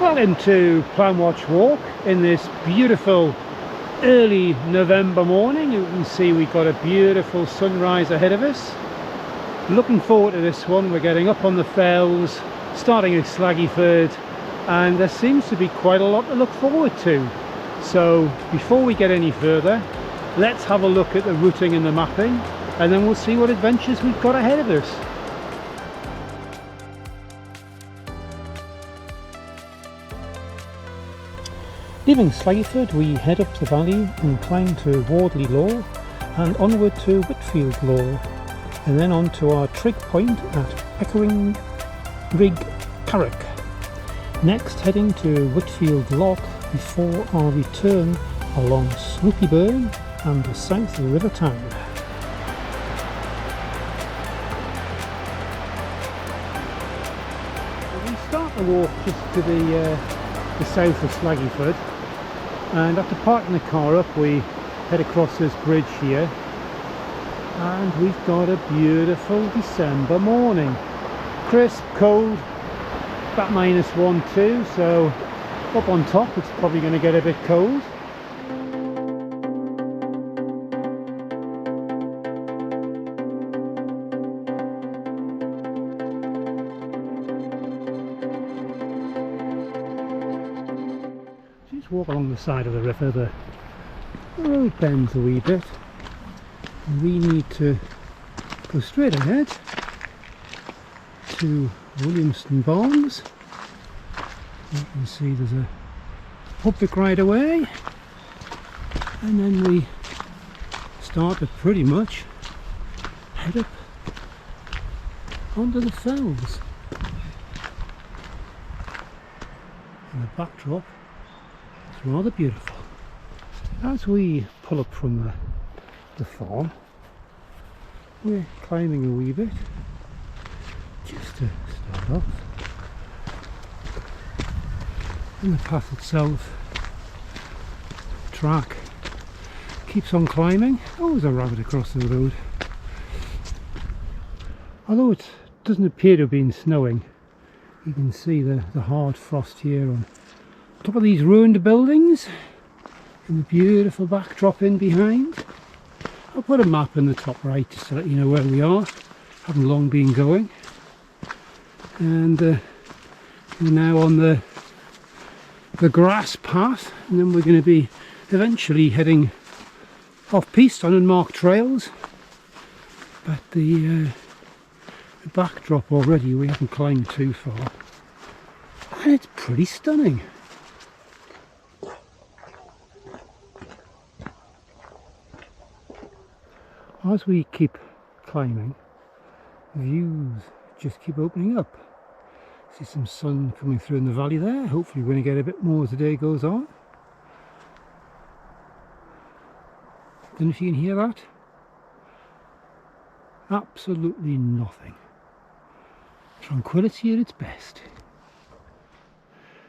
Welcome to Plan Watch Walk in this beautiful early November morning. You can see we've got a beautiful sunrise ahead of us. Looking forward to this one. We're getting up on the fells, starting at Slaggyford, and there seems to be quite a lot to look forward to. So before we get any further, let's have a look at the routing and the mapping, and then we'll see what adventures we've got ahead of us. Leaving Slaggyford, we head up the valley and climb to Wardley Lough and onward to Whitefield Lough, and then on to our Trig Point at Pikeriggs Currick. Next, heading to Whitefield Lough before our return along Burn and the south of River Tyne. We start the walk just to the south of Slaggyford, and after parking the car up we head across this bridge here, and we've got a beautiful December morning. Crisp, cold, about -1, -2, so up on top it's probably going to get a bit cold. Walk along the side of the river, the road bends a wee bit, and we need to go straight ahead to Williamston Barnes. You can see there's a public right away, and then we start to pretty much head up onto the fells, and the backdrop rather beautiful. As we pull up from the farm, we're climbing a wee bit just to start off, and the path itself, track, keeps on climbing. Always a rabbit across the road. Although it doesn't appear to have been snowing, you can see the hard frost here on top of these ruined buildings and the beautiful backdrop in behind. I'll put a map in the top right just to let you know where we are. Haven't long been going, and we're now on the grass path, and then we're going to be eventually heading off piste on unmarked trails. But the backdrop already, we haven't climbed too far, and it's pretty stunning. As we keep climbing, views just keep opening up. See some sun coming through in the valley there. Hopefully we're going to get a bit more as the day goes on. Don't know if you can hear that. Absolutely nothing. Tranquility at its best.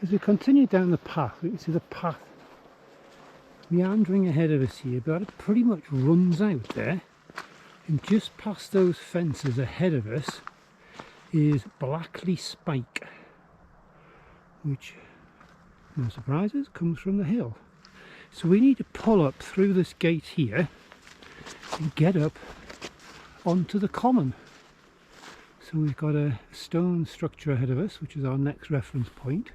As we continue down the path, we can see the path meandering ahead of us here, but it pretty much runs out there. And just past those fences ahead of us is Blackley Spike, which, no surprises, comes from the hill. So we need to pull up through this gate here and get up onto the common. So we've got a stone structure ahead of us, which is our next reference point.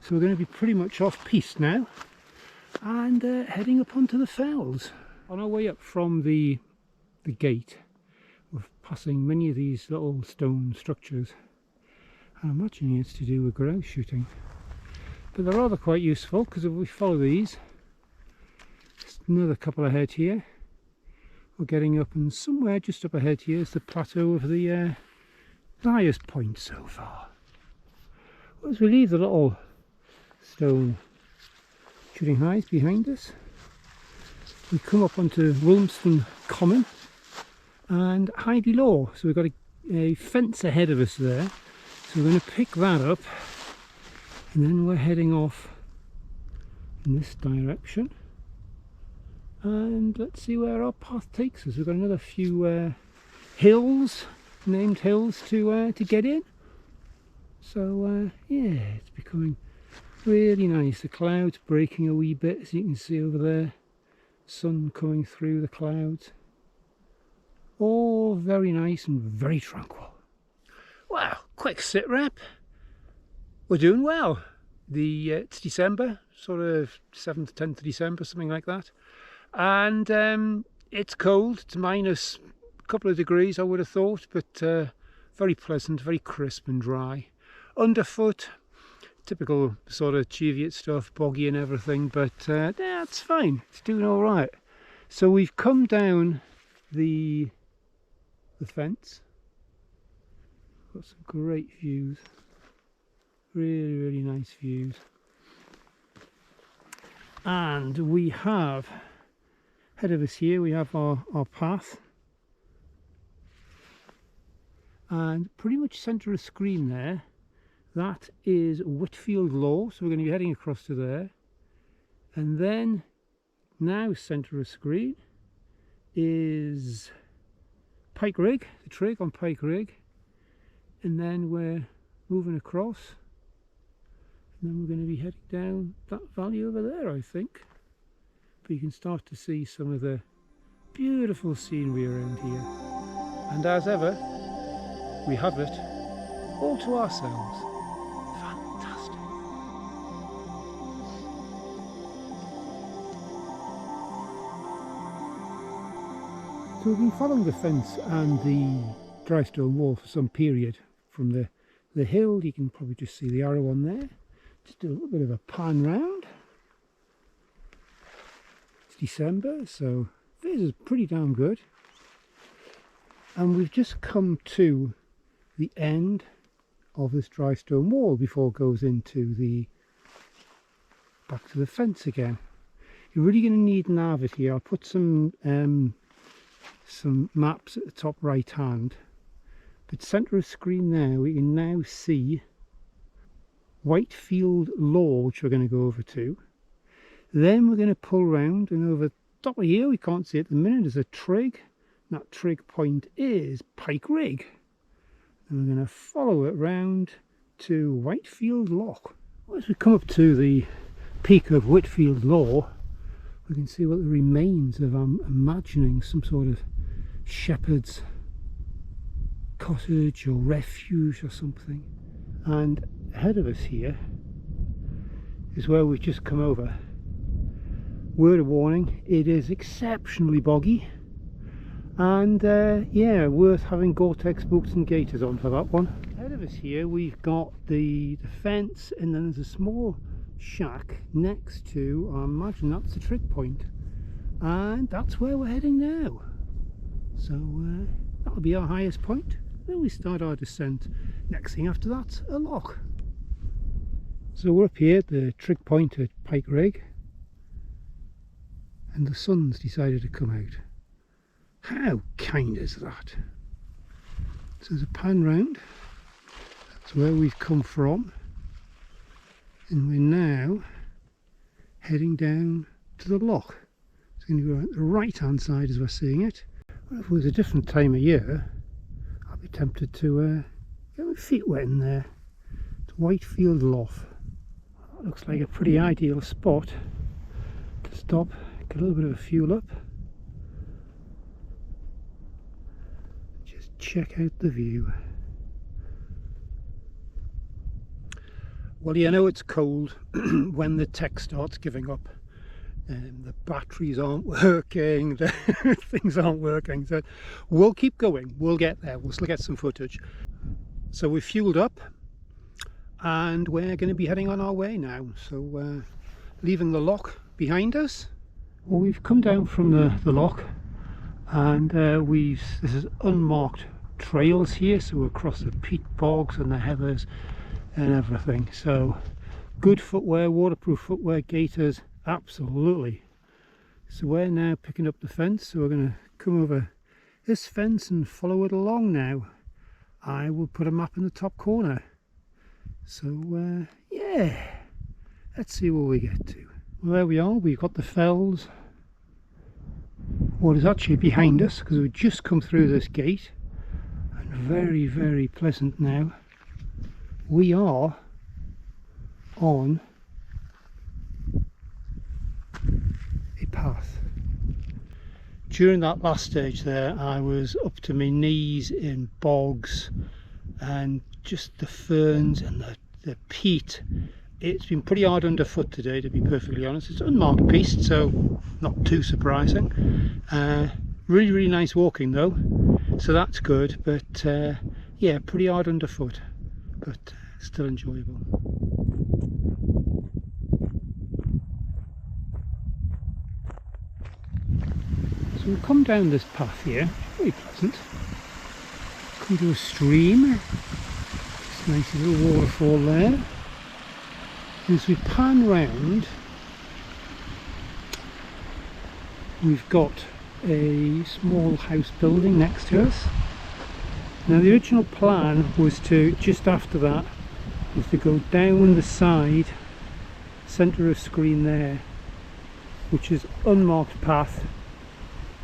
So we're going to be pretty much off piste now, and heading up onto the fells. On our way up from the gate, we're passing many of these little stone structures. I'm imagining it's to do with grouse shooting, but they're rather quite useful, because if we follow these, just another couple ahead here, we're getting up, and somewhere just up ahead here is the plateau of the highest point so far. As we leave the little stone shooting highs behind us, we come up onto Williamston Common and Hidey Lough. So we've got a fence ahead of us there, so we're going to pick that up, and then we're heading off in this direction, and let's see where our path takes us. We've got another few hills, named hills to get in, so yeah, it's becoming Really nice. The clouds breaking a wee bit, as you can see over there. Sun coming through the clouds. All very nice and very tranquil. Well, quick sit rep. We're doing well. It's December, sort of 7th, 10th of December, something like that. And it's cold. It's minus a couple of degrees, I would have thought, but very pleasant, very crisp and dry. Underfoot, typical sort of Cheviot stuff, boggy and everything, but yeah, it's fine. It's doing all right. So we've come down the fence. Got some great views. Really, really nice views. And we have, ahead of us here, we have our path. And pretty much centre of screen there, that is Whitefield Lough, so we're going to be heading across to there. And then, now centre of screen, is Pikerigg, the Trig on Pikerigg. And then we're moving across. And then we're going to be heading down that valley over there, I think. But you can start to see some of the beautiful scenery around here. And as ever, we have it all to ourselves. Fantastic. So we've been following the fence and the dry stone wall for some period. From the hill, you can probably just see the arrow on there. Just do a little bit of a pan round. It's December, so this is pretty damn good. And we've just come to the end of this dry stone wall before it goes into the back to the fence again. You're really going to need an nav here. I'll put some maps at the top right hand. But centre of screen there, we can now see Whitefield Lough, which we're going to go over to. Then we're going to pull round, and over the top of here, we can't see it at the minute, there's a trig. That trig point is Pikerigg. And we're going to follow it round to Whitefield Lough. As we come up to the peak of Whitefield Lough, we can see what the remains of, I'm imagining, some sort of shepherd's cottage or refuge or something. And ahead of us here is where we've just come over. Word of warning, it is exceptionally boggy, and yeah, worth having Gore-Tex boots and gaiters on for that one. Ahead of us here we've got the fence, and then there's a small shack next to, I imagine that's the Trig Point, and that's where we're heading now. So that'll be our highest point. Then we start our descent. Next thing after that's a loch. So we're up here at the Trig Point at Pikerigg, and the sun's decided to come out. How kind is that? So there's a pan round. That's where we've come from, and we're now heading down to the loch. It's going to go out the right hand side as we're seeing it. Well, if it was a different time of year, I'd be tempted to get my feet wet in there. It's Whitefield Lough. That looks like a pretty ideal spot to stop, get a little bit of a fuel up, just check out the view. Well, you know it's cold when the tech starts giving up. The batteries aren't working, the things aren't working, so we'll keep going, we'll get there, we'll still get some footage. So we've fueled up and we're going to be heading on our way now, so leaving the loch behind us. Well, we've come down from the loch, and this is unmarked trails here, so we're across the peat bogs and the heathers and everything, so good footwear, waterproof footwear, gaiters, absolutely. So we're now picking up the fence, so we're going to come over this fence and follow it along now. I will put a map in the top corner. So yeah, let's see where we get to. Well, there we are, we've got the fells. What is actually behind us, because we've just come through this gate, and very, very pleasant now. We are on during that last stage there, I was up to my knees in bogs and just the ferns and the peat. It's been pretty hard underfoot today, to be perfectly honest. It's unmarked piste, so not too surprising. Really nice walking though, so that's good, but yeah, pretty hard underfoot, but still enjoyable. So we come down this path here, very pleasant. Come to a stream, this nice little waterfall there. As we pan round, we've got a small house building next to us. Now the original plan was to, just after that, was to go down the side, centre of screen there, which is unmarked path,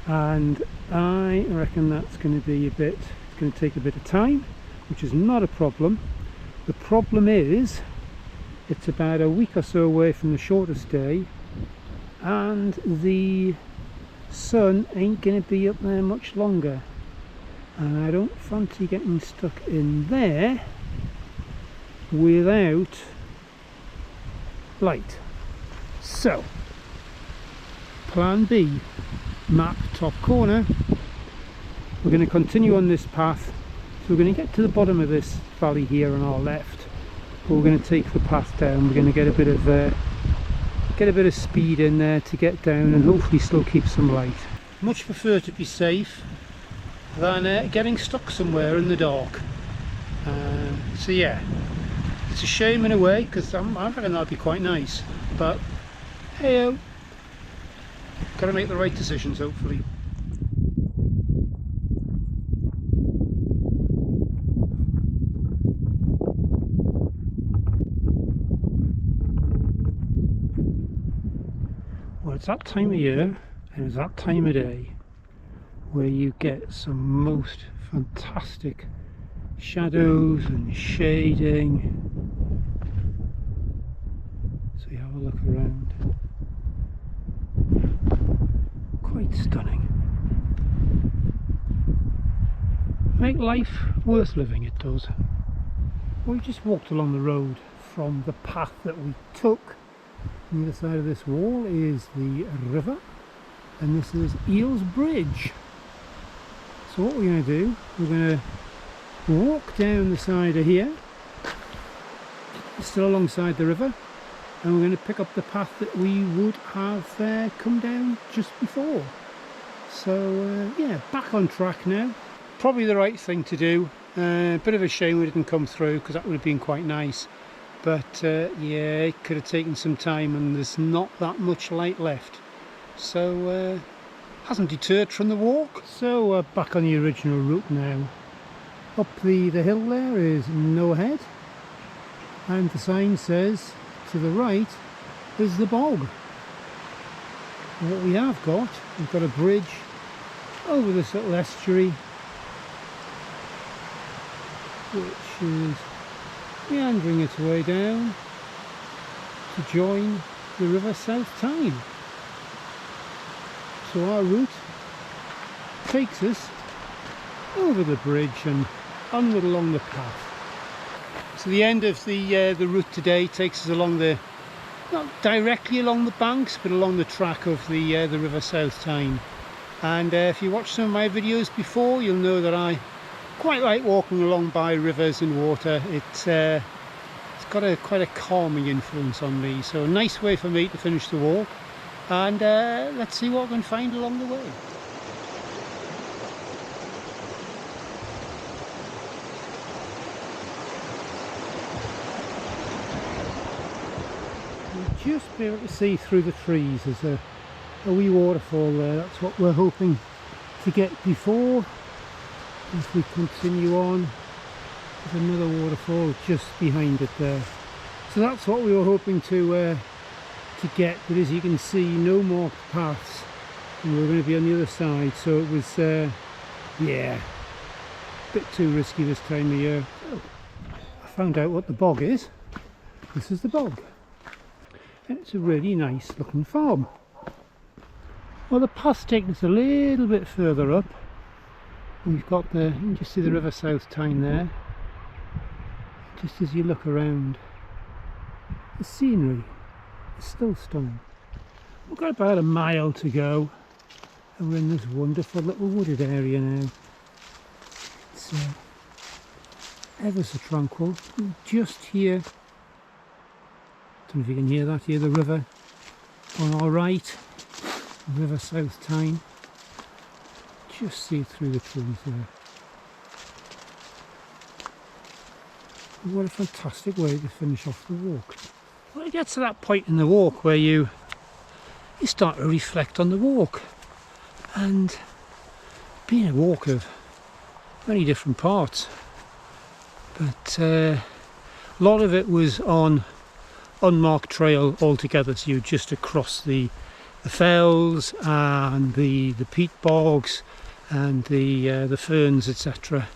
and I reckon that's going to be it's going to take a bit of time, which is not a problem. The problem is, it's about a week or so away from the shortest day, and the sun ain't going to be up there much longer, and I don't fancy getting stuck in there without light. So, plan B, map top corner. We're going to continue on this path, so we're going to get to the bottom of this valley here on our left. But we're going to take the path down. We're going to get a bit of speed in there to get down and hopefully still keep some light. Much prefer to be safe than getting stuck somewhere in the dark. So yeah, it's a shame in a way, because I reckon that'd be quite nice, but hey-o, got to make the right decisions hopefully. Well, it's that time of year and it's that time of day where you get some most fantastic shadows and shading. So you have a look around. Quite stunning. Make life worth living, it does. We just walked along the road from the path that we took. On the other side of this wall is the river, and this is Eels Bridge. So what we're going to do, we're going to walk down the side of here, still alongside the river, and we're going to pick up the path that we would have come down just before. So yeah, back on track now. Probably the right thing to do. Bit of a shame we didn't come through, because that would have been quite nice. But yeah, it could have taken some time, and there's not that much light left, so hasn't deterred from the walk. So back on the original route now. Up the hill there is no head, and the sign says to the right is the bog. And what we have got, we've got a bridge over this little estuary, which is meandering its way down to join the River South Tyne. So our route takes us over the bridge and onward along the path. So the end of the route today takes us along not directly along the banks, but along the track of the River South Tyne. And if you watched some of my videos before, you'll know that I quite like walking along by rivers and water. It's got quite a calming influence on me, so a nice way for me to finish the walk, and let's see what we can find along the way. You'll just be able to see through the trees. There's a wee waterfall there. That's what we're hoping to get before. If we continue on, there's another waterfall just behind it there. So that's what we were hoping to get, but as you can see, no more paths, and we're going to be on the other side, so it was yeah, a bit too risky this time of year. I found out what the bog is. This is the bog, and it's a really nice looking farm. Well, the path's taking us a little bit further up. We've got the, you can just see the River South Tyne there. Just as you look around, the scenery is still stunning. We've got about a mile to go, and we're in this wonderful little wooded area now. It's ever so tranquil. Just here, don't know if you can hear that, hear the river on our right, River South Tyne. Just see it through the trees there. What a fantastic way to finish off the walk. Well, it gets to that point in the walk where you start to reflect on the walk, and being a walk of many different parts, but a lot of it was on unmarked trail altogether, so you're just across the fells and the peat bogs and the ferns, etc.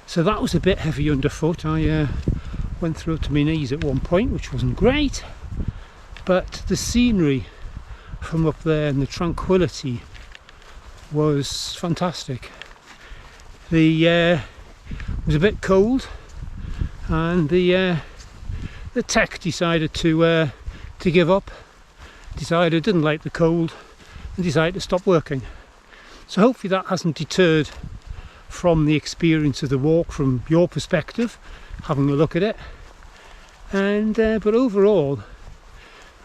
So that was a bit heavy underfoot. I went through to my knees at one point, which wasn't great, but the scenery from up there and the tranquility was fantastic. The was a bit cold, and the tech decided to give up, didn't like the cold, and decided to stop working. So hopefully that hasn't deterred from the experience of the walk from your perspective, having a look at it. And but overall,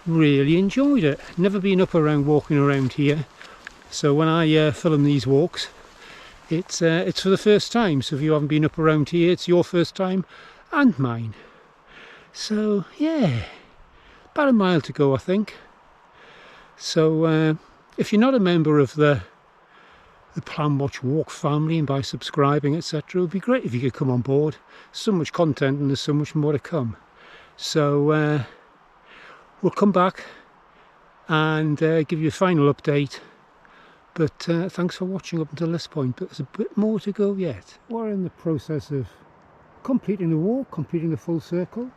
really enjoyed it. Never been up around walking around here, so when I film these walks, it's for the first time. So if you haven't been up around here, it's your first time and mine. So yeah, about a mile to go, I think. So if you're not a member of the Plan Watch Walk family, and by subscribing, etc., it would be great if you could come on board. So much content, and there's so much more to come. So we'll come back and give you a final update, but thanks for watching up until this point. But there's a bit more to go yet. We're in the process of completing the walk, completing the full circle,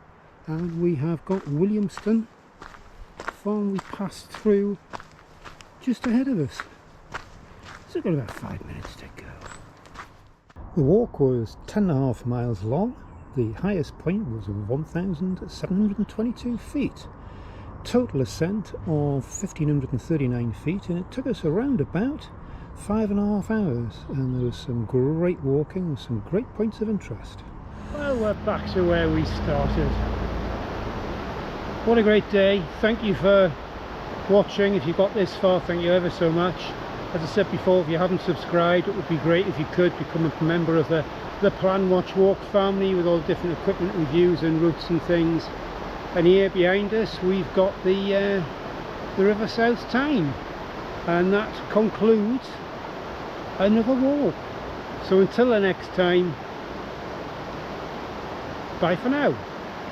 and we have got Williamston farm we passed through just ahead of us. So we've got about 5 minutes to go. The walk was 10.5 miles long. The highest point was 1,722 feet. Total ascent of 1,539 feet, and it took us around about 5.5 hours. And there was some great walking and some great points of interest. Well, we're back to where we started. What a great day. Thank you for watching. If you got this far, thank you ever so much. As I said before, if you haven't subscribed, it would be great if you could become a member of the Plan Watch Walk family, with all the different equipment reviews and routes and things. And here behind us we've got the River South Tyne, and that concludes another walk. So until the next time, bye for now.